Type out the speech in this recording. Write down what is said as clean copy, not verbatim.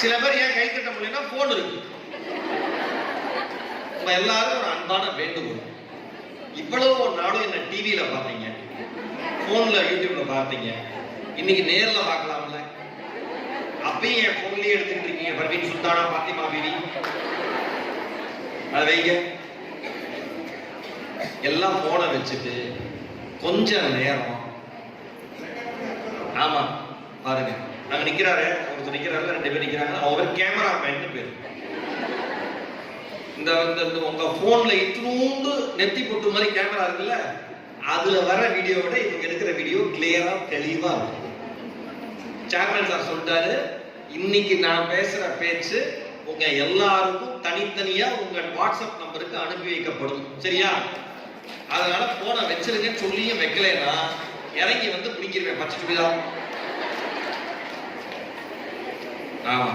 சில பேர் ஏன் கை தட்ட முடியலன்னா போன் இருக்கு. நம்ம எல்லாரும் ஒரு அன்பான வேண்டுகோள், இவ்வளவு நாளும் என்ன டிவியில பாத்தீங்க, போன்ல யூடியூப்ல பாத்தீங்க, இன்னைக்கு நேர்ல பார்க்கலாம்ல. அப்பயும் என் போன்லயே எடுத்துட்டு இருக்கீங்க. பர்வீன் சுல்தானா, பாத்திமா பீவி, அதை வைங்க. எல்லாம் போனை வச்சுட்டு கொஞ்ச நேரம், ஆமா பாருங்க, அங்க நிக்கிறாரு, ஒருத்தர் நிக்கிறாரு, 2 பேர் நிக்கிறாங்க. அவர் கேமரா மேன் பேரு. இந்த உங்க போன்ல இத்தூண்டு நெத்தி போட்டு மாதிரி கேமரா இருக்குல்ல, அதுல வர வீடியோ விட இவங்க எடுக்கிற வீடியோ கிளியரா தெளிவா இருக்கும். சேர்மன் சார் சொல்லிட்டாரு, இன்னைக்கு நான் பேசுற பேச்சு உங்க எல்லாருக்கும் தனித்தனியா உங்க வாட்ஸ்அப் நம்பருக்கு அனுப்பி வைக்கப்படும், சரியா? அதனால போனை வச்சிருங்கன்னு சொல்லியும் வைக்கலைன்னா இறங்கி வந்து பிடிக்கிறேன் பச்சை சுடிதான். ஆமா.